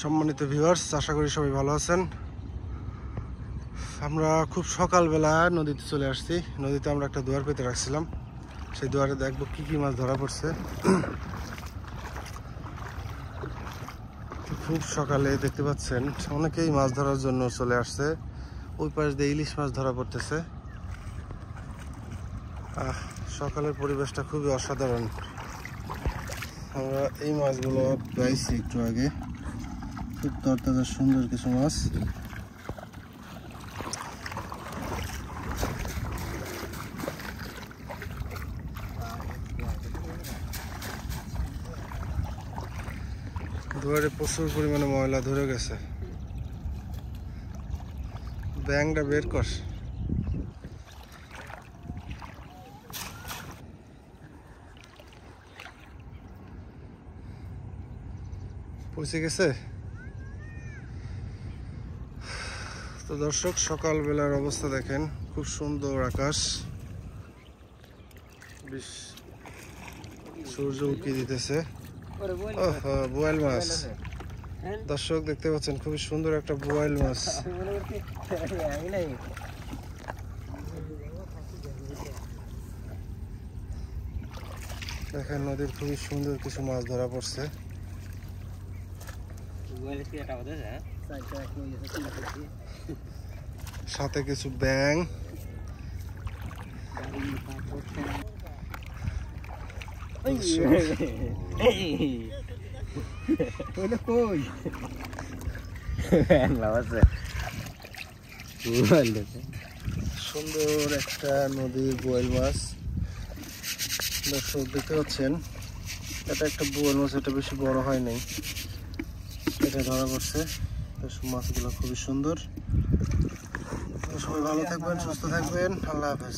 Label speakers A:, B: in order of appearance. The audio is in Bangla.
A: সম্মানিত ভিউয়ার্স, আশা করি সবাই ভালো আছেন। আমরা খুব সকালবেলা নদীতে চলে আসছি। নদীতে আমরা একটা দুয়ার পেতে রাখছিলাম, সেই দুয়ারে দেখবো কি কি মাছ ধরা পড়ছে। খুব সকালে দেখতে পাচ্ছেন অনেকেই মাছ ধরার জন্য চলে আসছে। ওই পাশ দিয়ে ইলিশ মাছ ধরা পড়তেছে। সকালের পরিবেশটা খুবই অসাধারণ। আমরা এই মাছগুলো পাইছি একটু আগে, খুব তরতাজা সুন্দর কিছু মাছ। দুয়ারে প্রচুর পরিমাণে ময়লা ধরে গেছে। ব্যাংটা বের কর। পৌঁছে গেছে। তো দর্শক, সকালবেলার অবস্থা দেখেন, খুব সুন্দর আকাশ, বেশ সূর্য উঁকি দিতেছে। বোয়াল মাছ দর্শক দেখতে পাচ্ছেন, খুবই সুন্দর একটা বোয়াল মাছ। দেখেন নদীর খুবই সুন্দর কিছু মাছ ধরা পড়ছে। সাথে কিছু ব্যাং, সুন্দর একটা নদীর বোয়াল মাছ। দর্শক দেখতে পাচ্ছেন, এটা একটা বোয়াল মাছ, এটা বেশি বড় হয় নাই, এটা ধরা পড়ছে। মাছগুলো খুবই সুন্দর। সবাই ভালো থাকবেন, সুস্থ থাকবেন, আল্লাহ হাফেজ।